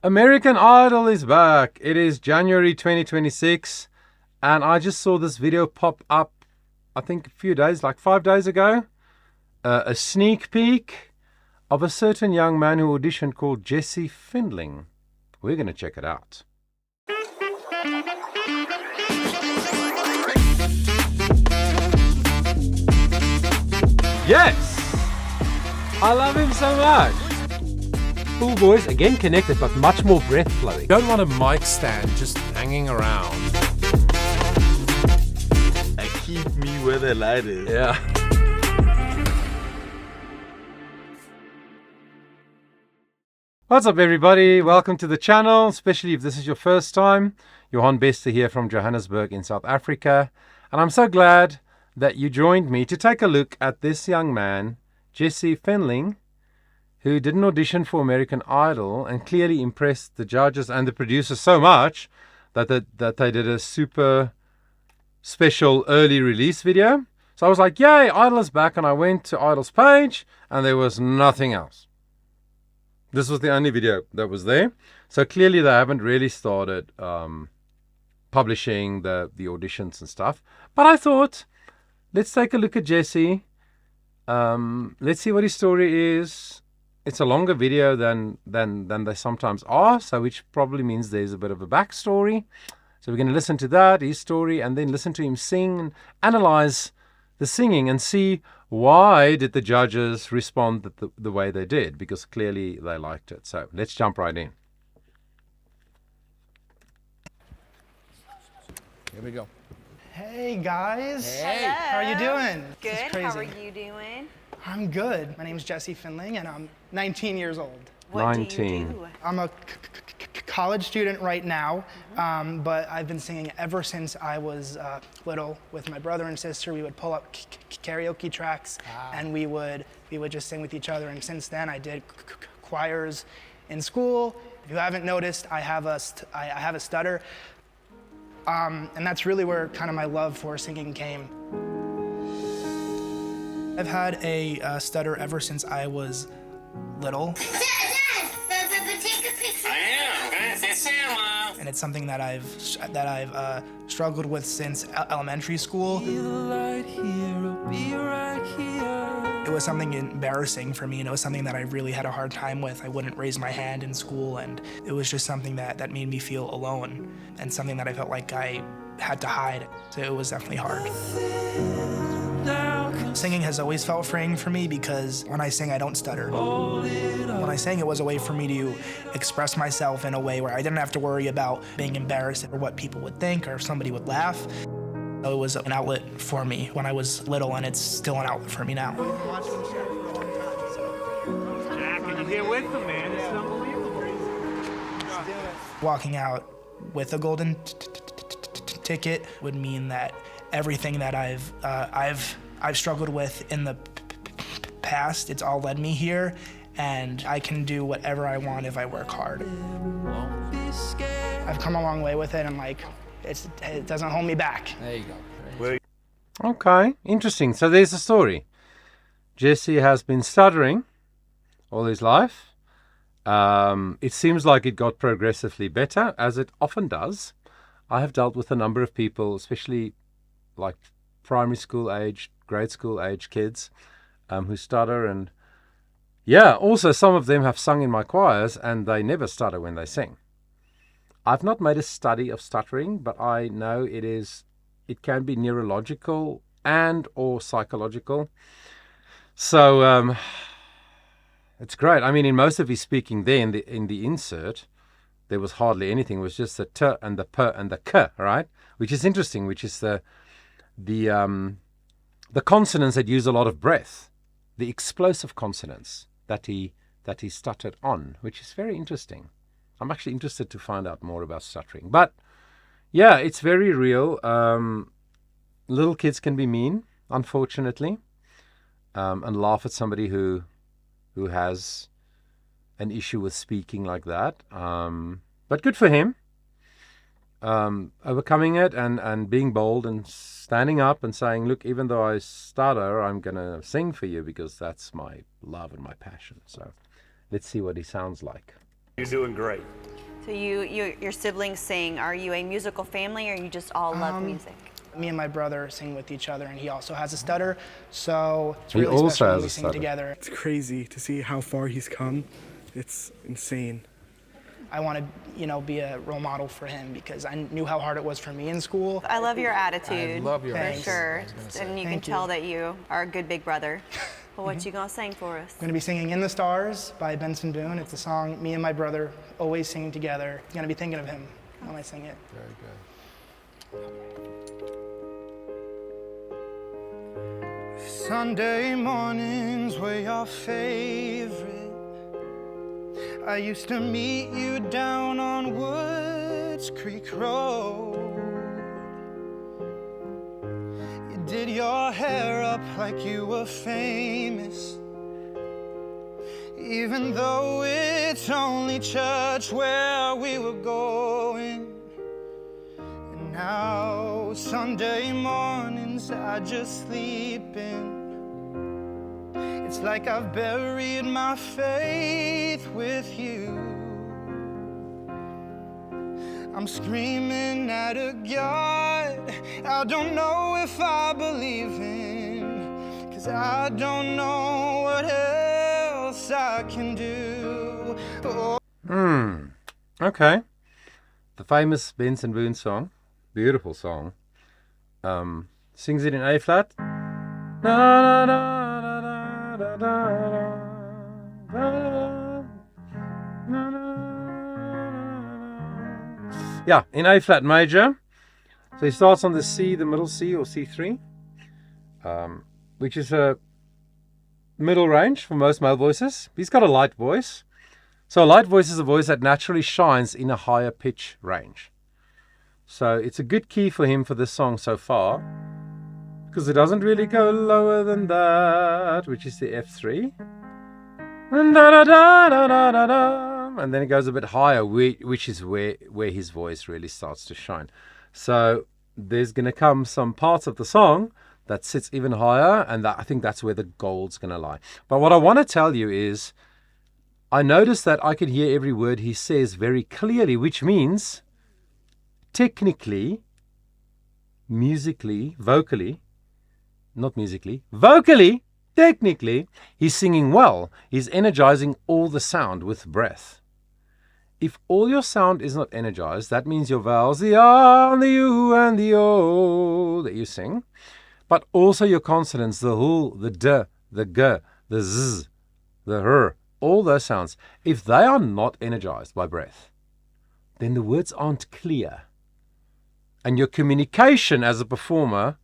American Idol is back. It is January 2026, and I just saw this video pop up, I think a few days, like 5 days ago. A sneak peek of a certain young man who auditioned called Jesse Findling. We're going to check it out. Yes! I love him so much. Cool voice, again connected, but much more breath flowing. You don't want a mic stand just hanging around. I keep me where the light is. Yeah. What's up, everybody? Welcome to the channel, especially if this is your first time. Johan Bester here from Johannesburg in South Africa. And I'm so glad that you joined me to take a look at this young man, Jesse Findling, who did an audition for American Idol and clearly impressed the judges and the producers so much that they did a super special early release video. So I was like, yay, Idol is back, and I went to Idol's page and there was nothing else. This was the only video that was there. So clearly they haven't really started publishing the auditions and stuff. But I thought, let's take a look at Jesse. Let's see what his story is. It's a longer video than they sometimes are, so which probably means there's a bit of a backstory. So we're going to listen to that, his story, and then listen to him sing and analyze the singing and see why did the judges respond the way they did, because clearly they liked it. So let's jump right in. Here we go. Hey guys. Hey. How are you doing? Good. This is crazy. How are you doing? I'm good. My name's Jesse Findling and I'm 19 years old. What do 19. you do? I'm a college student right now, but I've been singing ever since I was little. With my brother and sister, we would pull up karaoke tracks and we would just sing with each other. And since then, I did choirs in school. If you haven't noticed, I have a stutter. And that's really where kind of my love for singing came. I've had a stutter ever since I was little. And it's something that I've struggled with since elementary school. It was something embarrassing for me, and it was something that I really had a hard time with. I wouldn't raise my hand in school, and it was just something that made me feel alone, and something that I felt like I had to hide. So it was definitely hard. Singing has always felt freeing for me because when I sing, I don't stutter. When I sang, it was a way for me to express myself in a way where I didn't have to worry about being embarrassed or what people would think or if somebody would laugh. It was an outlet for me when I was little, and it's still an outlet for me now. Jack, can you get with them, man? It's unbelievable. Walking out with a golden ticket would mean that everything that I've struggled with in the past, it's all led me here, and I can do whatever I want if I work hard. I've come a long way with it, and like, it doesn't hold me back. There you go. Okay, interesting. So there's the story. Jesse has been stuttering all his life. It seems like it got progressively better, as it often does. I have dealt with a number of people, especially like primary school age, grade school age kids who stutter, and yeah, also some of them have sung in my choirs and they never stutter when they sing. I've not made a study of stuttering, but I know it can be neurological and or psychological. So it's great. I mean, in most of his speaking there in the insert, there was hardly anything. It was just the t and the p and the k, right? Which is interesting, which is the consonants that use a lot of breath, the explosive consonants that he stuttered on, which is very interesting. I'm actually interested to find out more about stuttering. But yeah, it's very real. Little kids can be mean, unfortunately, and laugh at somebody who has an issue with speaking like that. But good for him. Overcoming it and being bold and standing up and saying, look, even though I stutter, I'm going to sing for you because that's my love and my passion. So let's see what he sounds like. You're doing great. So your siblings sing. Are you a musical family, or you just all love music? Me and my brother sing with each other, and he also has a stutter, so it's He really also special when has we a sing stutter. together. It's crazy to see how far he's come. It's insane. I want to, be a role model for him because I knew how hard it was for me in school. I love your attitude. I love your for attitude, sure. I was gonna say. And you can Thank you. tell that you are a good big brother. Well, what you gonna sing for us? I'm going to be singing In the Stars by Benson Boone. It's a song me and my brother always sing together. I'm going to be thinking of him when I sing it. Very good. Sunday mornings were your favorite. I used to meet you down on Woods Creek Road. You did your hair up like you were famous, even though it's only church where we were going. And now Sunday mornings I just sleep in. It's like I've buried my faith with you. I'm screaming at a God I don't know if I believe in, 'cause I don't know what else I can do. Oh. Okay. The famous Benson Boone song. Beautiful song. Sings it in A flat. Na, na, na, na, na, na, na, na, na. Yeah, in A flat major. So he starts on the C, the middle C or C3, which is a middle range for most male voices. He's got a light voice. So a light voice is a voice that naturally shines in a higher pitch range. So it's a good key for him for this song so far, because it doesn't really go lower than that, which is the F3. And then it goes a bit higher, which is where his voice really starts to shine. So there's going to come some parts of the song that sits even higher, and I think that's where the gold's going to lie. But what I want to tell you is, I noticed that I could hear every word he says very clearly, which means technically, musically, vocally, technically, he's singing well. He's energizing all the sound with breath. If all your sound is not energized, that means your vowels, the R and the U and the O that you sing, but also your consonants, the H, the D, the G, the Z, the R, all those sounds, if they are not energized by breath, then the words aren't clear. And your communication as a performer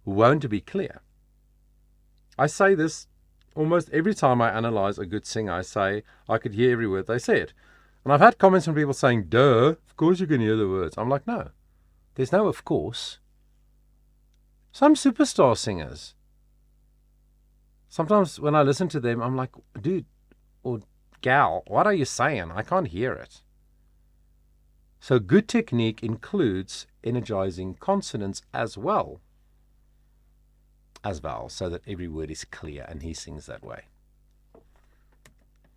won't be clear. I say this almost every time I analyze a good singer. I say, I could hear every word they said. And I've had comments from people saying, duh, of course you can hear the words. I'm like, no, there's no of course. Some superstar singers, sometimes when I listen to them, I'm like, dude or gal, what are you saying? I can't hear it. So good technique includes energizing consonants as well as vowels, so that every word is clear, and he sings that way.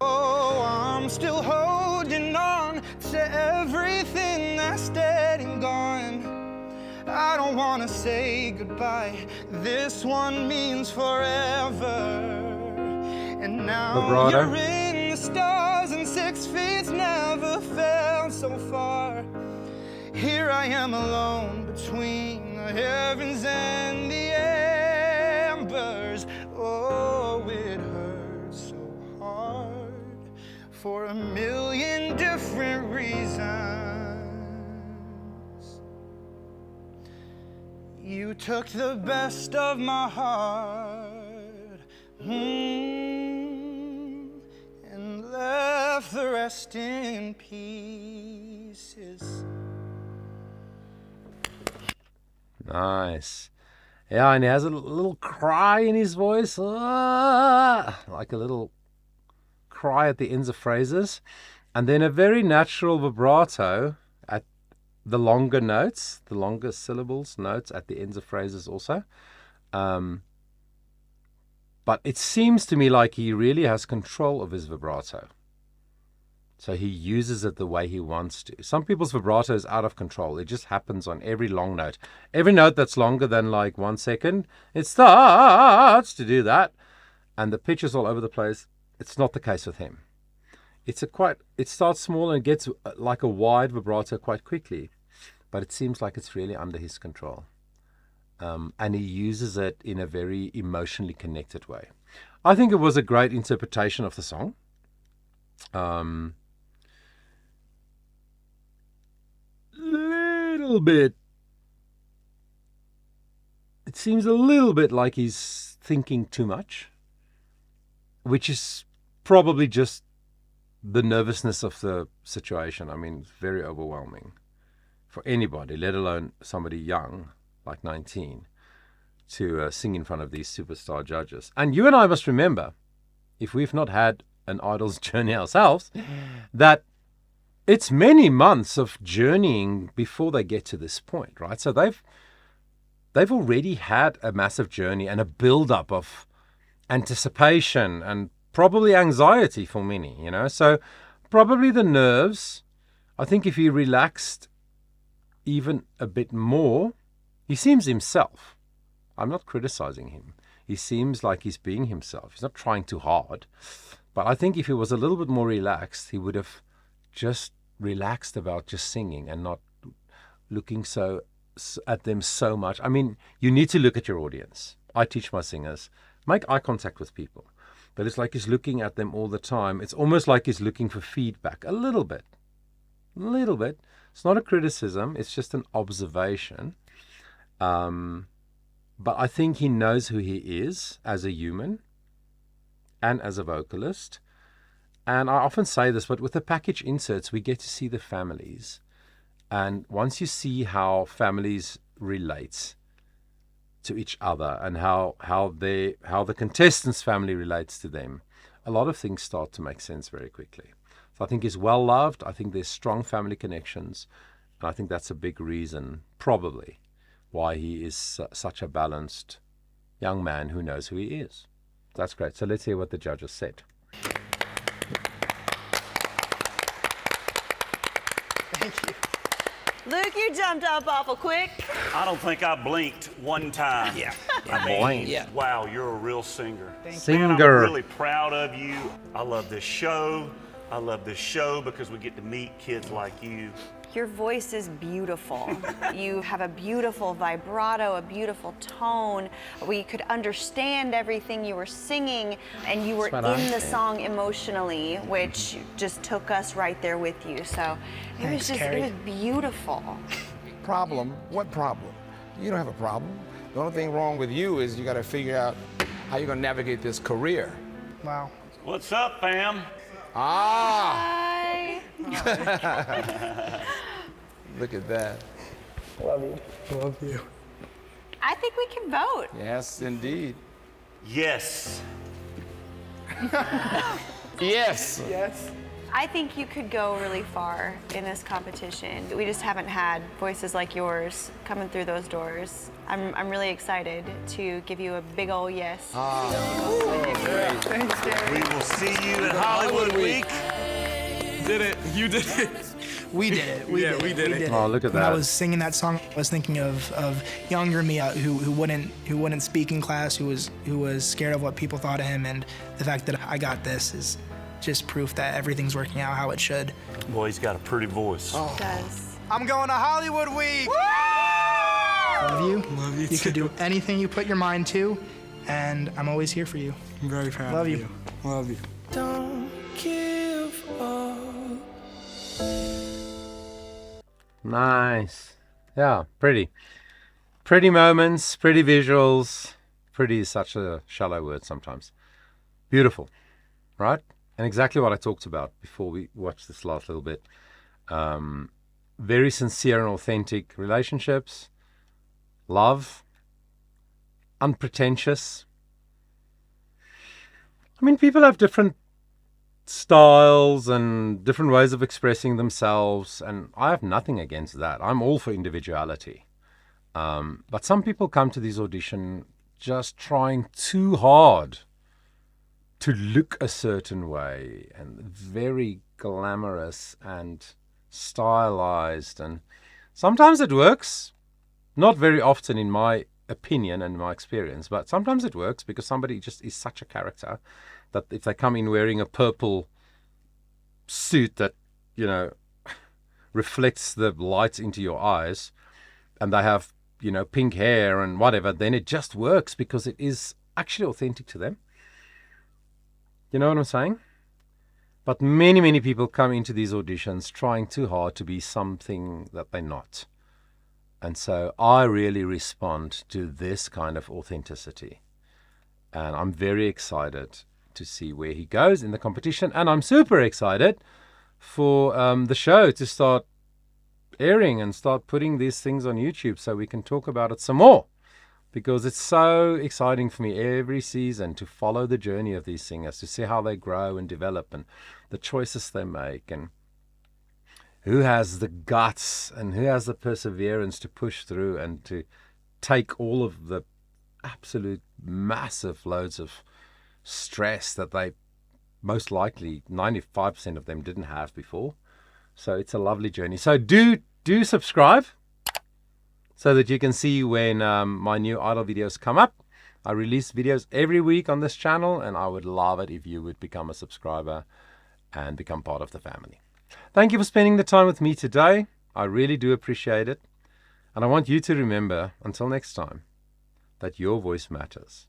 Oh, I'm still holding on to everything that's dead and gone. I don't want to say goodbye. This one means forever. And now Vibrato. you're in the stars, and 6 feet's never felt so far. Here I am alone between the heavens and the embers. Oh, it hurts so hard for a million different reasons. You took the best of my heart, and left the rest in pieces. Nice. Yeah, and he has a little cry in his voice, like a little cry at the ends of phrases, and then a very natural vibrato at the longer notes, the longer syllables, notes at the ends of phrases also. But it seems to me like he really has control of his vibrato. So he uses it the way he wants to. Some people's vibrato is out of control. It just happens on every long note. Every note that's longer than like 1 second, it starts to do that. And the pitch is all over the place. It's not the case with him. It starts small and gets like a wide vibrato quite quickly. But it seems like it's really under his control. And he uses it in a very emotionally connected way. I think it was a great interpretation of the song. Little bit. It seems a little bit like he's thinking too much, which is probably just the nervousness of the situation. I mean, it's very overwhelming for anybody, let alone somebody young, like 19, to sing in front of these superstar judges. And you and I must remember, if we've not had an idol's journey ourselves, that it's many months of journeying before they get to this point, right? So they've already had a massive journey and a build-up of anticipation and probably anxiety for many, you know. So probably the nerves, I think if he relaxed even a bit more, he seems himself. I'm not criticizing him. He seems like he's being himself. He's not trying too hard. But I think if he was a little bit more relaxed, he would have just relaxed about just singing and not looking at them so much. I mean, you need to look at your audience. I teach my singers, make eye contact with people. But it's like he's looking at them all the time. It's almost like he's looking for feedback a little bit. A little bit. It's not a criticism. It's just an observation. But I think he knows who he is as a human and as a vocalist. And I often say this, but with the package inserts, we get to see the families. And once you see how families relate to each other and how the contestants' family relates to them, a lot of things start to make sense very quickly. So I think he's well loved. I think there's strong family connections. And I think that's a big reason, probably, why he is such a balanced young man who knows who he is. That's great. So let's hear what the judges said. Thank you. Luke, you jumped up awful quick. I don't think I blinked one time. Yeah. I mean, Blinked. wow, you're a real singer. Man, I'm Singer. really proud of you. I love this show. I love this show because we get to meet kids like you. Your voice is beautiful. You have a beautiful vibrato, a beautiful tone. We could understand everything you were singing, and you were That's what in I the said. song emotionally, which just took us right there with you. So it Thanks, was Carrie. it was beautiful. Problem? What problem? You don't have a problem. The only thing wrong with you is you got to figure out how you're going to navigate this career. Wow. What's up, fam? Ah, Bye. look at that. Love you. Love you. I think we can vote. Yes, indeed. Yes. Yes. Yes. I think you could go really far in this competition. We just haven't had voices like yours coming through those doors. I'm really excited to give you a big ol' yes. Thanks, Gary. We will see you at Hollywood Week. Did it. You did it. We did it. We Yeah, did we it. did it. Oh, look at When that. I was singing that song, I was thinking of younger me who wouldn't speak in class, who was scared of what people thought of him, and the fact that I got this is just proof that everything's working out how it should. Boy, he's got a pretty voice. It does. I'm going to Hollywood Week. Love you. Love you You could too. do anything you put your mind to, and I'm always here for you. I'm very proud Love of you. you. Love you. Nice. Yeah, pretty. Pretty moments, pretty visuals. Pretty is such a shallow word sometimes. Beautiful, right? And exactly what I talked about before we watched this last little bit. Very sincere and authentic relationships. Love. Unpretentious. I mean, people have different styles and different ways of expressing themselves, and I have nothing against that. I'm all for individuality. But some people come to these auditions just trying too hard to look a certain way and very glamorous and stylized, and sometimes it works. Not very often, in my opinion and my experience, but sometimes it works because somebody just is such a character that if they come in wearing a purple suit that, you know, reflects the light into your eyes, and they have, you know, pink hair and whatever, then it just works because it is actually authentic to them. You know what I'm saying? But many, many people come into these auditions trying too hard to be something that they're not. And so I really respond to this kind of authenticity. And I'm very excited to see where he goes in the competition. And I'm super excited for the show to start airing and start putting these things on YouTube so we can talk about it some more. Because it's so exciting for me every season to follow the journey of these singers, to see how they grow and develop and the choices they make, and who has the guts and who has the perseverance to push through and to take all of the absolute massive loads of stress that they most likely 95% of them didn't have before. So it's a lovely journey. So do subscribe so that you can see when my new idol videos come up. I release videos every week on this channel, and I would love it if you would become a subscriber and become part of the family. Thank you for spending the time with me today. I really do appreciate it. And I want you to remember, until next time, that your voice matters.